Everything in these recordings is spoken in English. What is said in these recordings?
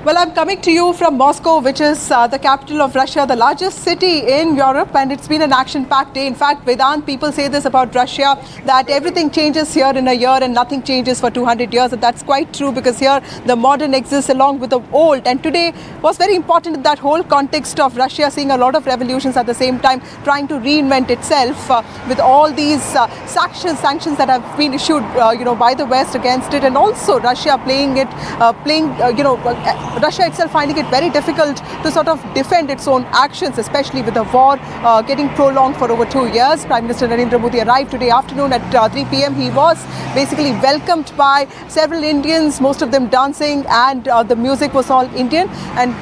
Well, I'm coming to you from Moscow, which is the capital of Russia, the largest city in Europe, and it's been an action-packed day. In fact, Vedant, people say this about Russia, that everything changes here in a year and nothing changes for 200 years, and that's quite true because here the modern exists along with the old. And today was very important in that whole context of Russia seeing a lot of revolutions at the same time, trying to reinvent itself with all these sanctions that have been issued, by the West against it, and also Russia Russia itself finding it very difficult to sort of defend its own actions, especially with the war getting prolonged for over 2 years. Prime Minister Narendra Modi arrived today afternoon at 3 p.m. He was basically welcomed by several Indians, most of them dancing, and the music was all Indian. And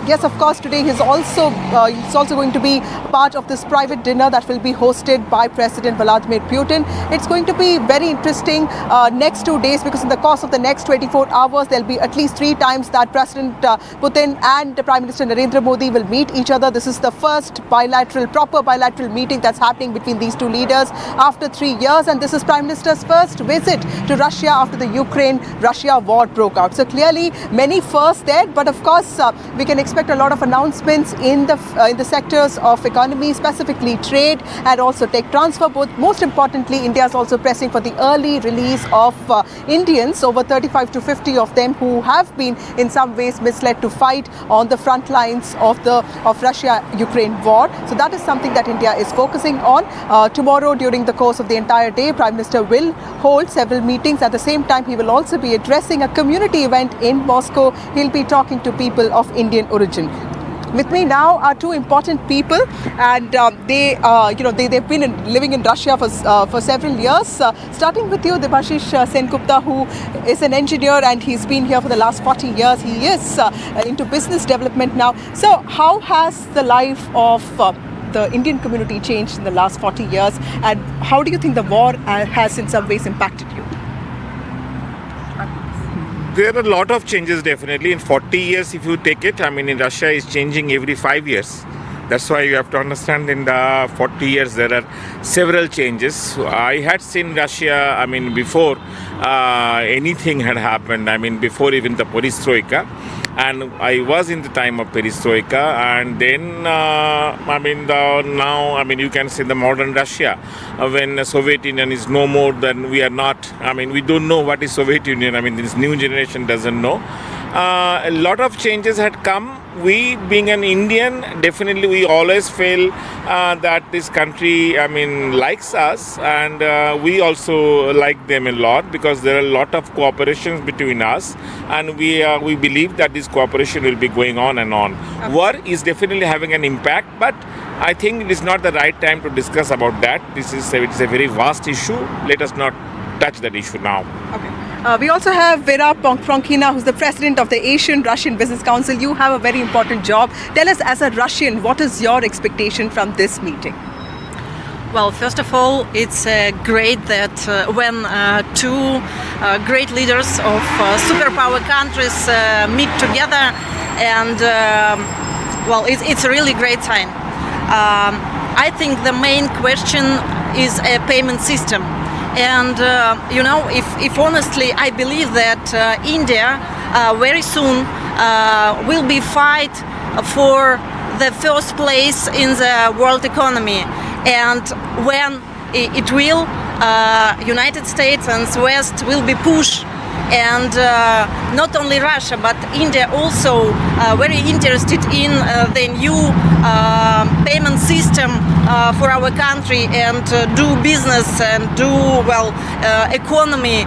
yes, of course, today he's also going to be part of this private dinner that will be hosted by President Vladimir Putin. It's going to be very interesting next 2 days because in the course of the next 24 hours, there'll be at least 3 times that President Putin and Prime Minister Narendra Modi will meet each other. This is the first proper bilateral meeting that's happening between these two leaders after 3 years, and this is Prime Minister's first visit to Russia after the Ukraine-Russia war broke out. So clearly many firsts there, but of course we can expect a lot of announcements in the sectors of economy, specifically trade and also tech transfer. Most importantly, India is also pressing for the early release of Indians, over 35 to 50 of them who have been in some ways misled to fight on the front lines of Russia-Ukraine war. So that is something that India is focusing on. Tomorrow, during the course of the entire day, Prime Minister will hold several meetings. At the same time, he will also be addressing a community event in Moscow. He'll be talking to people of Indian origin. With me now are two important people, and they've been living in Russia for several years. Starting with you, Debashish Sengupta, who is an engineer and he's been here for the last 40 years. He is into business development now. So how has the life of the Indian community changed in the last 40 years, and how do you think the war has in some ways impacted you? There are a lot of changes definitely. In 40 years, if you take it, in Russia is changing every 5 years. That's why you have to understand in the 40 years there are several changes. I had seen Russia, before anything had happened, before even the Perestroika. And I was in the time of Perestroika, and then now you can say the modern Russia, when the Soviet Union is no more, then we are not, we don't know what is Soviet Union, this new generation doesn't know. A lot of changes had come. We, being an Indian, definitely we always feel that this country, likes us, and we also like them a lot because there are a lot of cooperations between us, and we believe that this cooperation will be going on and on. Okay. War is definitely having an impact, but I think it is not the right time to discuss about that. It's a very vast issue. Let us not touch that issue now. Okay. We also have Vera Pronkina, who's the president of the Asian Russian Business Council. You have a very important job. Tell us, as a Russian, what is your expectation from this meeting? Well, first of all, it's great that when two great leaders of superpower countries meet together, and it's a really great sign. I think the main question is a payment system. And if honestly, I believe that India very soon will be fight for the first place in the world economy. And when it will, United States and West will be pushed. And not only Russia, but India also very interested in the new payment system for our country, and do business and do economy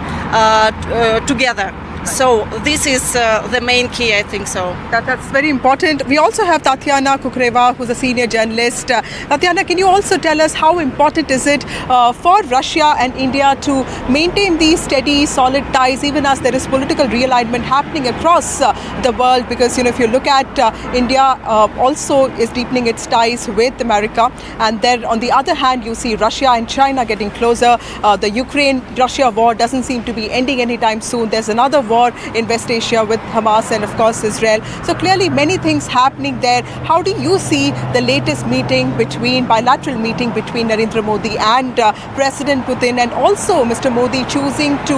together. So this is the main key, I think so. That's very important. We also have Tatiana Kukreva, who's a senior journalist. Tatiana, can you also tell us how important is it for Russia and India to maintain these steady, solid ties, even as there is political realignment happening across the world? Because, if you look at India also is deepening its ties with America. And then on the other hand, you see Russia and China getting closer. The Ukraine-Russia war doesn't seem to be ending anytime soon. There's another war war in West Asia with Hamas and of course Israel. So clearly many things happening there. How do you see the latest bilateral meeting between Narendra Modi and President Putin, and also Mr. Modi choosing to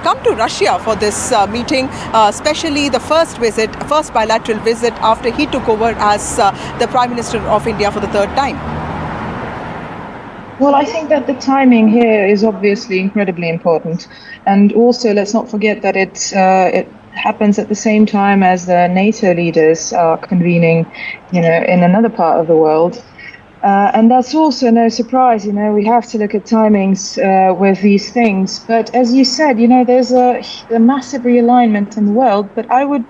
come to Russia for this meeting, especially the first bilateral visit after he took over as the Prime Minister of India for the third time? Well, I think that the timing here is obviously incredibly important. And also, let's not forget that it happens at the same time as the NATO leaders are convening, in another part of the world. And that's also no surprise. We have to look at timings with these things. But as you said, there's a massive realignment in the world. But I would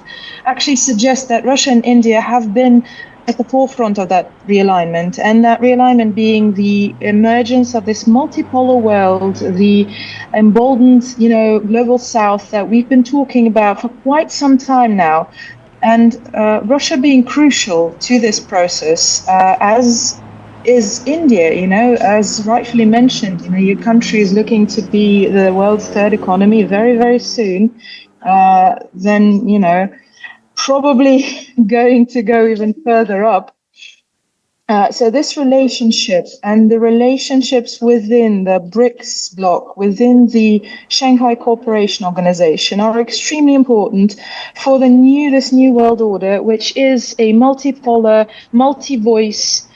actually suggest that Russia and India have been at the forefront of that realignment, and that realignment being the emergence of this multipolar world, the emboldened, global south that we've been talking about for quite some time now, and Russia being crucial to this process, as is India, as rightfully mentioned, your country is looking to be the world's third economy very, very soon, then, probably going to go even further up. So this relationship and the relationships within the BRICS bloc, within the Shanghai Cooperation Organization, are extremely important for this new world order, which is a multipolar, multi-voice,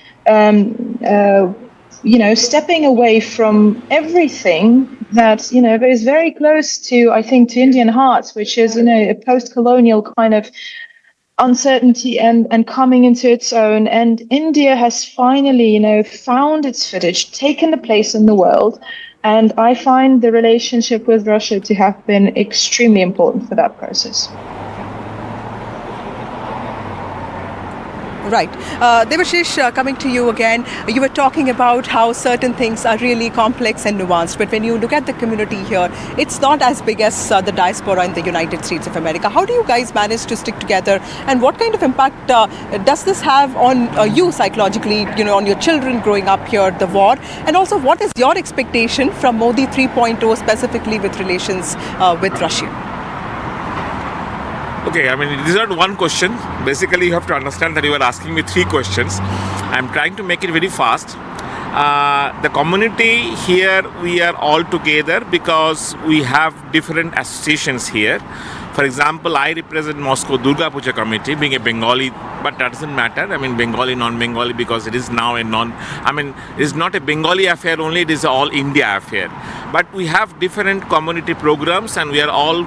stepping away from everything that, is very close to, I think, to Indian hearts, which is, a post-colonial kind of uncertainty and coming into its own. And India has finally, found its footage, taken the place in the world. And I find the relationship with Russia to have been extremely important for that process. Right. Devashish, coming to you again, you were talking about how certain things are really complex and nuanced, but when you look at the community here, it's not as big as the diaspora in the United States of America. How do you guys manage to stick together, and what kind of impact does this have on you psychologically, on your children growing up here, the war, and also what is your expectation from Modi 3.0 specifically with relations with Russia? Okay, this is not one question. Basically, you have to understand that you are asking me three questions. I'm trying to make it very fast. The community here, we are all together because we have different associations here. For example, I represent Moscow Durga Puja committee, being a Bengali, but that doesn't matter. Bengali, non-Bengali, because it is now it is not a Bengali affair only, it is all India affair. But we have different community programs, and we are all,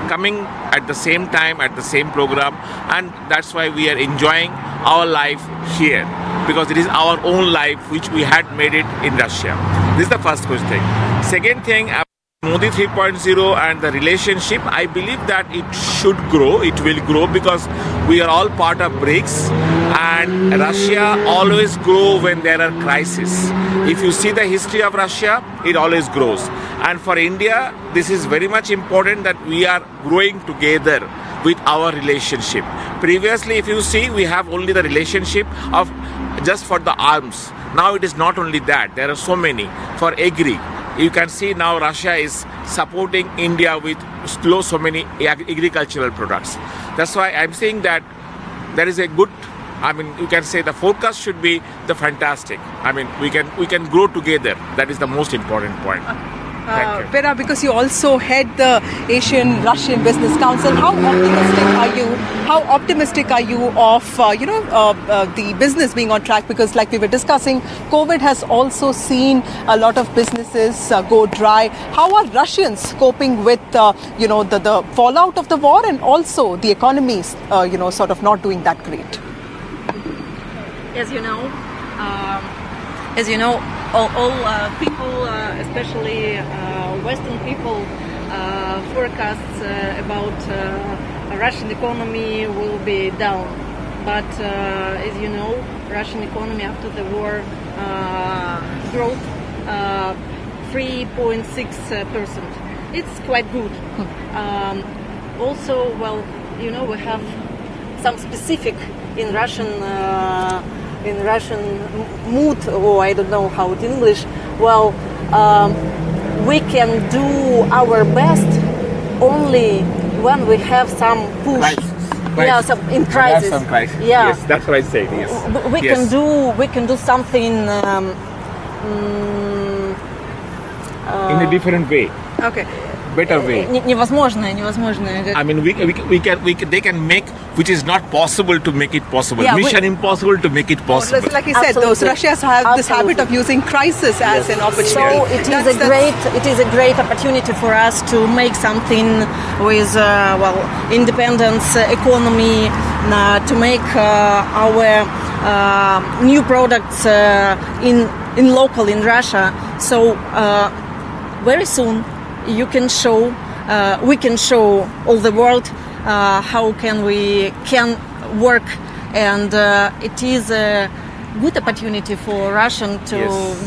coming at the same time, at the same program, and that's why we are enjoying our life here, because it is our own life which we had made it in Russia. This is the first question. Second thing, Modi 3.0 and the relationship, I believe that it should grow, it will grow, because we are all part of BRICS, and Russia always grows when there are crises. If you see the history of Russia, it always grows. And for India, this is very much important that we are growing together with our relationship. Previously, if you see, we have only the relationship of just for the arms. Now it is not only that, there are so many. For agri, you can see now Russia is supporting India with so many agricultural products. That's why I'm saying that there is a good, you can say the forecast should be the fantastic. We can grow together. That is the most important point. Vera, because you also head the Asian-Russian Business Council, how optimistic are you of the business being on track? Because like we were discussing, COVID has also seen a lot of businesses go dry. How are Russians coping with the fallout of the war, and also the economies sort of not doing that great? As you know, all people, especially Western people, forecasts about Russian economy will be down. But as you know, Russian economy after the war growth 3.6%. It's quite good. Also, we have some specific in Russian mood, or I don't know how it English. We can do our best only when we have some push. Crisis. Yeah, some in crisis. Some crisis. Yeah. Yes, that's what I said. Yes. We Yes. can do something. In a different way, Okay. better way. Невозможное. I mean, they can make which is not possible to make it possible. Yeah, Mission impossible to make it possible. Like you said, those Absolutely. Russians have this habit of using crisis as an opportunity. So it is a great opportunity for us to make something with independence, economy, to make our new products in local in Russia. So very soon we can show all the world how we can work, and it is a good opportunity for Russian to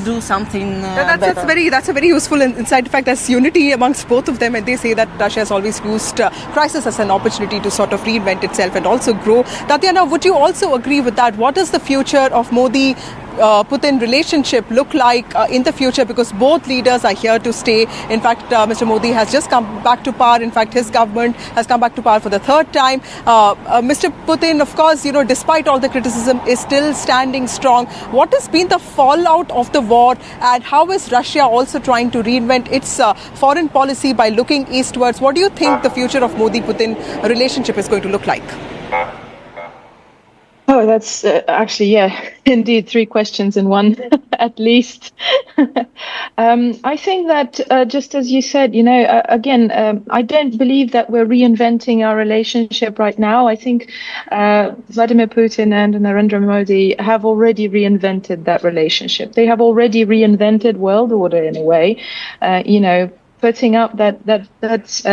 do something better. That's a very useful insight. In fact, there's unity amongst both of them, and they say that Russia has always used crisis as an opportunity to sort of reinvent itself and also grow. Tatiana, would you also agree with that? What does the future of Modi Putin relationship look like in the future, because both leaders are here to stay? In fact, Mr. Modi has just come back to power. In fact, his government has come back to power for the third time. Mr. Putin, of course, despite all the criticism, is still standing strong. What has been the fallout of the war, and how is Russia also trying to reinvent its foreign policy by looking eastwards? What do you think the future of Modi-Putin relationship is going to look like? Oh, that's actually, indeed, 3 questions in one, at least. I think that just as you said, again, I don't believe that we're reinventing our relationship right now. I think Vladimir Putin and Narendra Modi have already reinvented that relationship. They have already reinvented world order in a way, putting up that's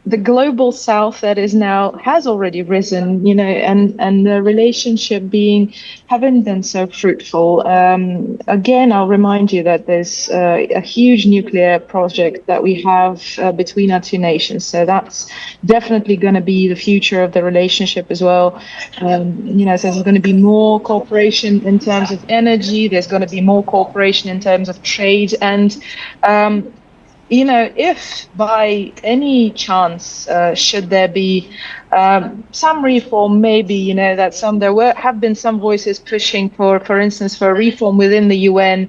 the global south that has already risen, and the relationship haven't been so fruitful. Again, I'll remind you that there's a huge nuclear project that we have between our two nations. So that's definitely going to be the future of the relationship as well. So there's going to be more cooperation in terms of energy. There's going to be more cooperation in terms of trade. And if by any chance should there be some reform, maybe that have been some voices pushing for instance, for a reform within the UN,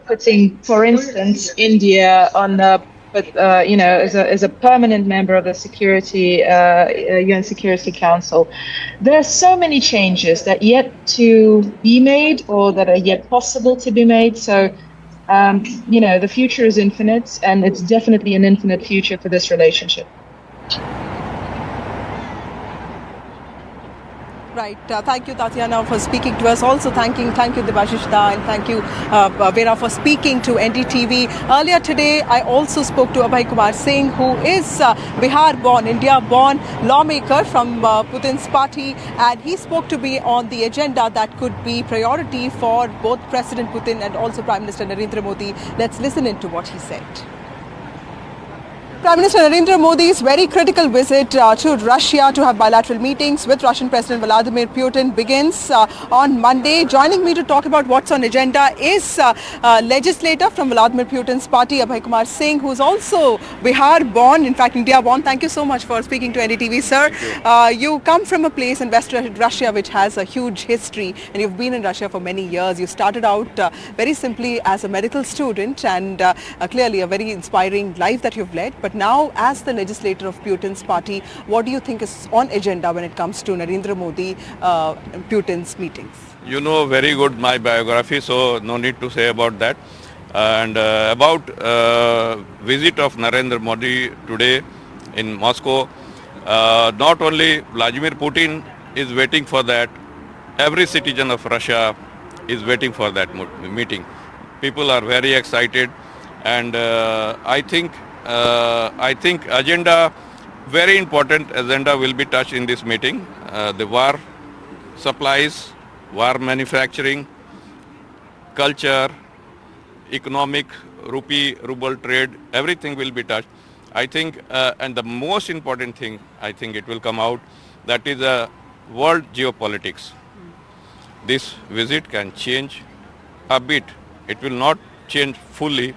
putting, for instance, India on the as a permanent member of the UN Security Council. There are so many changes that yet to be made, or that are yet possible to be made. So. The future is infinite, and it's definitely an infinite future for this relationship. Right. Thank you, Tatiana, for speaking to us. Also, thank you, Debashish Da, and thank you, Vera, for speaking to NDTV. Earlier today, I also spoke to Abhay Kumar Singh, who is Bihar-born, India-born lawmaker from Putin's party, and he spoke to me on the agenda that could be priority for both President Putin and also Prime Minister Narendra Modi. Let's listen into what he said. Prime Minister Narendra Modi's very critical visit to Russia to have bilateral meetings with Russian President Vladimir Putin begins on Monday. Joining me to talk about what's on agenda is legislator from Vladimir Putin's party, Abhay Kumar Singh, who's also Bihar-born, in fact India-born. Thank you so much for speaking to NDTV, sir. You come from a place in West Russia which has a huge history, and you've been in Russia for many years. You started out very simply as a medical student, and clearly a very inspiring life that you've led. But now, as the legislator of Putin's party, what do you think is on agenda when it comes to Narendra Modi, Putin's meetings? You know very good my biography, so no need to say about that. And about visit of Narendra Modi today in Moscow, not only Vladimir Putin is waiting for that, every citizen of Russia is waiting for that meeting. People are very excited, and I think agenda, very important agenda will be touched in this meeting. The war supplies, war manufacturing, culture, economic, ruble trade, everything will be touched. I think, and the most important thing, I think it will come out, that is world geopolitics. This visit can change a bit. It will not change fully.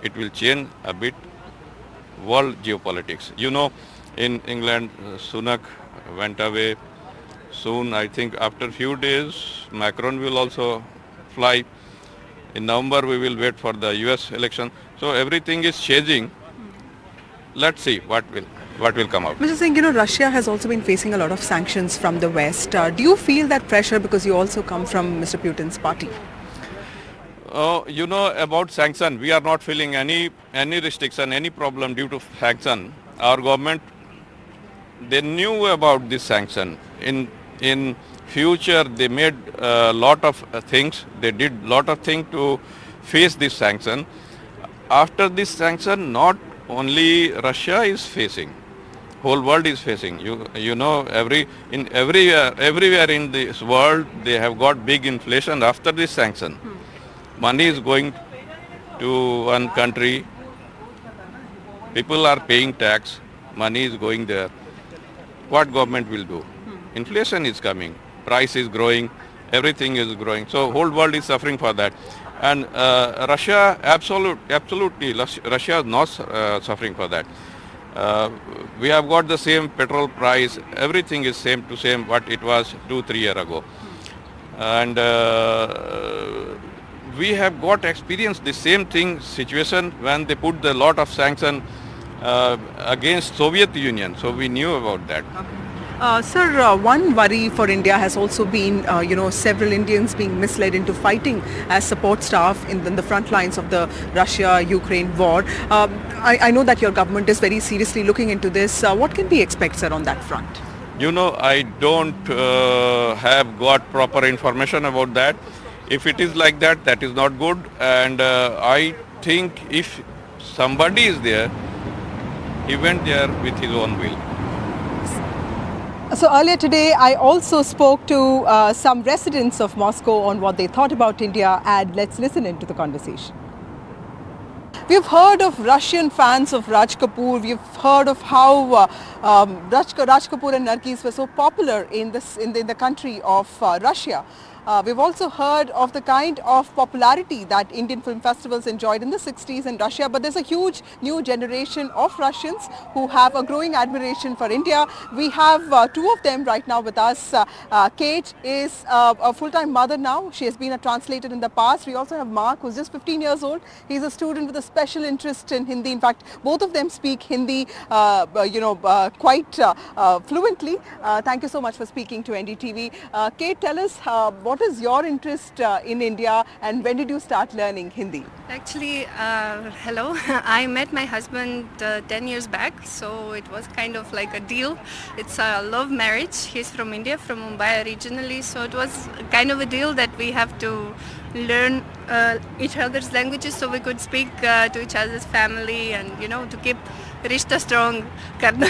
It will change a bit world geopolitics. You know, in England, Sunak went away. Soon, I think after few days, Macron will also fly. In November, we will wait for the US election. So everything is changing. Let's see what will come out. Mr. Singh, Russia has also been facing a lot of sanctions from the West. Do you feel that pressure because you also come from Mr. Putin's party? About sanction, we are not feeling any restriction, any problem due to sanction. Our government, they knew about this sanction. In future, they made a lot of things. They did lot of things to face this sanction. After this sanction, not only Russia is facing, whole world is facing. Everywhere in this world, they have got big inflation after this sanction. Money is going to one country. People are paying tax. Money is going there. What government will do? Inflation is coming. Price is growing. Everything is growing. So whole world is suffering for that. And Russia, absolutely, Russia is not suffering for that. We have got the same petrol price. Everything is same to same what it was 2-3 years ago. And we have got experienced the same thing situation when they put the lot of sanction against Soviet Union. So we knew about that. Sir, one worry for India has also been, several Indians being misled into fighting as support staff in the front lines of the Russia-Ukraine war. I know that your government is very seriously looking into this. What can we expect, sir, on that front? I don't have got proper information about that. If it is like that, that is not good. And I think if somebody is there, he went there with his own will. So earlier today, I also spoke to some residents of Moscow on what they thought about India, and let's listen into the conversation. We've heard of Russian fans of Raj Kapoor. We've heard of how Raj Kapoor and Nargis were so popular in the country of Russia. We've also heard of the kind of popularity that Indian film festivals enjoyed in the 60s in Russia, but there's a huge new generation of Russians who have a growing admiration for India. We have two of them right now with us. Kate is a full-time mother now. She has been a translator in the past. We also have Mark, who's just 15 years old. He's a student with a special interest in Hindi. In fact, both of them speak Hindi, quite fluently. Thank you so much for speaking to NDTV. Kate, tell us what is your interest in India and when did you start learning Hindi? Actually, hello. I met my husband 10 years back, so it was kind of like a deal. It's a love marriage. He's from India, from Mumbai originally, so it was kind of a deal that we have to learn each other's languages so we could speak to each other's family and, to keep rishta strong karna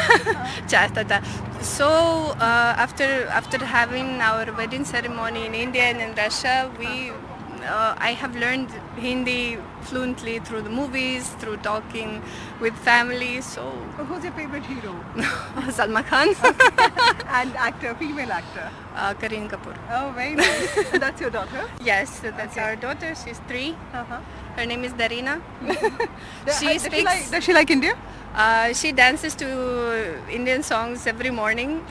chahta tha. So after having our wedding ceremony in India and in Russia, I have learned Hindi fluently through the movies, through talking with family. So who's your favorite hero? Salman Khan. And actor, female actor? Kareena Kapoor. Oh, very nice. And that's your daughter? Yes, that's our daughter. She's 3. Her name is Darina. Does she like India? She dances to Indian songs every morning.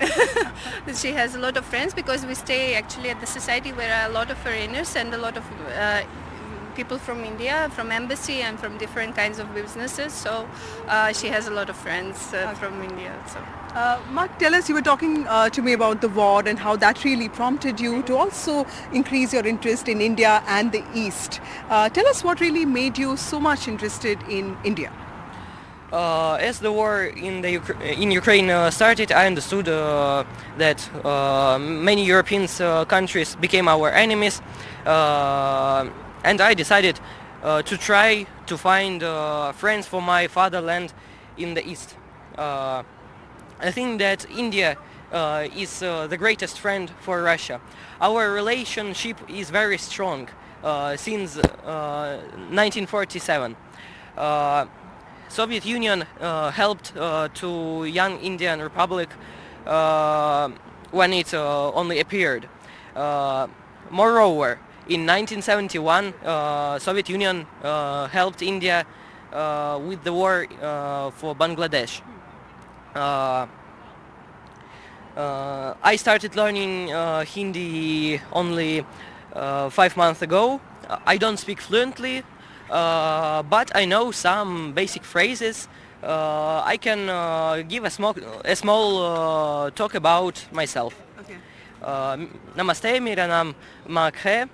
She has a lot of friends because we stay actually at the society where are a lot of foreigners and a lot of people from India, from embassy and from different kinds of businesses. So she has a lot of friends from India. So. Mark, tell us, you were talking to me about the war and how that really prompted you to also increase your interest in India and the East. Tell us what really made you so much interested in India. As the war in Ukraine started, I understood that many European countries became our enemies, and I decided to try to find friends for my fatherland in the East. I think that India is the greatest friend for Russia. Our relationship is very strong since 1947. Soviet Union helped to young Indian Republic when it only appeared. Moreover, in 1971, Soviet Union helped India with the war for Bangladesh. I started learning Hindi only 5 months ago. I don't speak fluently, but I know some basic phrases. I can give a small talk about myself. नमस्ते, मेरा नाम mark है.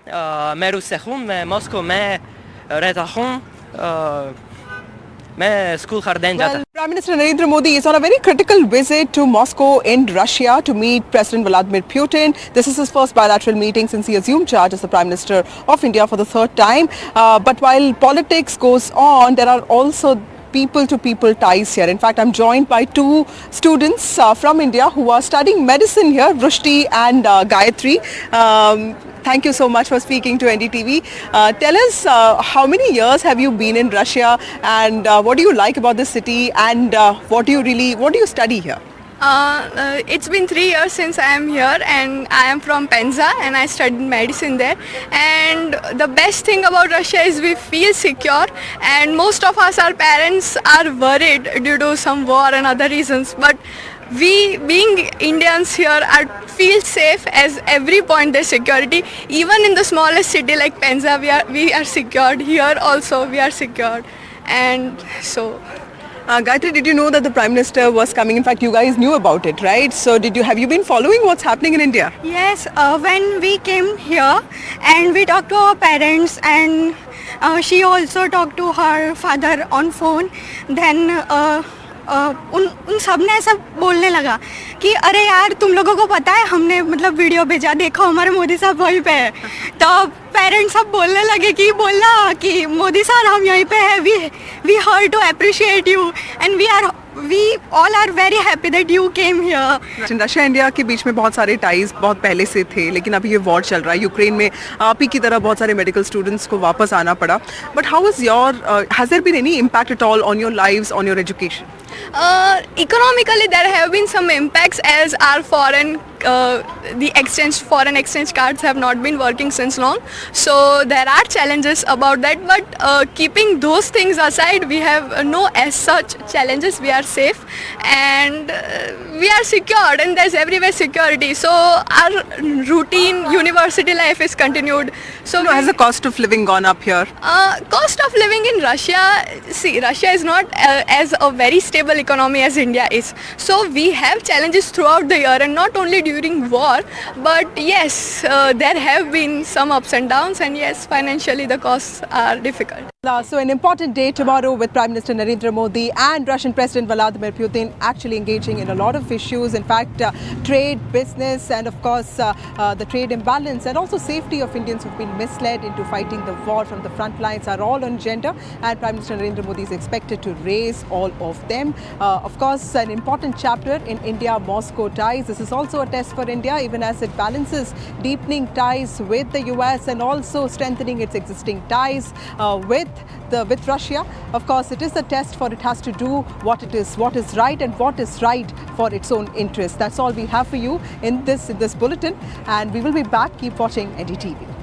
मैं रूस से हूँ. मैं Moscow में रहता हूँ. मैं स्कूल खरीदने जाता. Prime Minister Narendra Modi is on a very critical visit to Moscow in Russia to meet President Vladimir Putin. This is his first bilateral meeting since he assumed charge as the Prime Minister of India for the third time. But while politics goes on, there are also people-to-people ties here. In fact, I'm joined by two students from India who are studying medicine here, Rushti and Gayatri. Thank you so much for speaking to NDTV. Tell us, how many years have you been in Russia, and what do you like about the city, and what do you study here? It's been 3 years since I am here, and I am from Penza and I studied medicine there. And the best thing about Russia is we feel secure, and most of us, our parents, are worried due to some war and other reasons. But we, being Indians here, feel safe as every point there's security. Even in the smallest city like Penza, we are secured. Here also we are secured, and so. Gayatri, did you know that the Prime Minister was coming? In fact, you guys knew about it, right? So have you been following what's happening in India? Yes, when we came here and we talked to our parents, and she also talked to her father on phone, then उन सब ने ऐसा बोलने लगा कि अरे यार तुम लोगों को पता है हमने मतलब वीडियो भेजा, देखो हमारे मोदी साहब वहीं पे है. तो पेरेंट्स सब बोलने लगे कि बोलना कि मोदी सर हम यहीं पे हैं, we heard to appreciate you and we all are very happy that you came here. Russia India के बीच में बहुत सारे टाइज बहुत पहले से थे, लेकिन अभी ये वॉर चल रहा है. यूक्रेन में आप ही की तरह बहुत सारे मेडिकल स्टूडेंट्स को वापस आना पड़ा. But how is has there been any impact at all on your lives, on your education? Economically there have been some impacts as our foreign exchange cards have not been working since long, so there are challenges about that. But keeping those things aside, we have no as such challenges. We are safe and we are secured, and there's everywhere security, so our routine university life is continued. So has the cost of living gone up here? Cost of living in Russia, see, Russia is not as a very stable economy as India is, so we have challenges throughout the year, and not only during war, but yes, there have been some ups and downs, and yes, financially the costs are difficult. So an important day tomorrow with Prime Minister Narendra Modi and Russian President Vladimir Putin actually engaging in a lot of issues. In fact, trade, business, and of course the trade imbalance, and also safety of Indians who've been misled into fighting the war from the front lines are all on agenda, and Prime Minister Narendra Modi is expected to raise all of them. Of course, an important chapter in India-Moscow ties. This is also a test for India, even as it balances deepening ties with the US and also strengthening its existing ties with Russia. Of course, it is a test, for it has to do what is right and what is right for its own interest. That's all we have for you in this bulletin, and we will be back. Keep watching NDTV.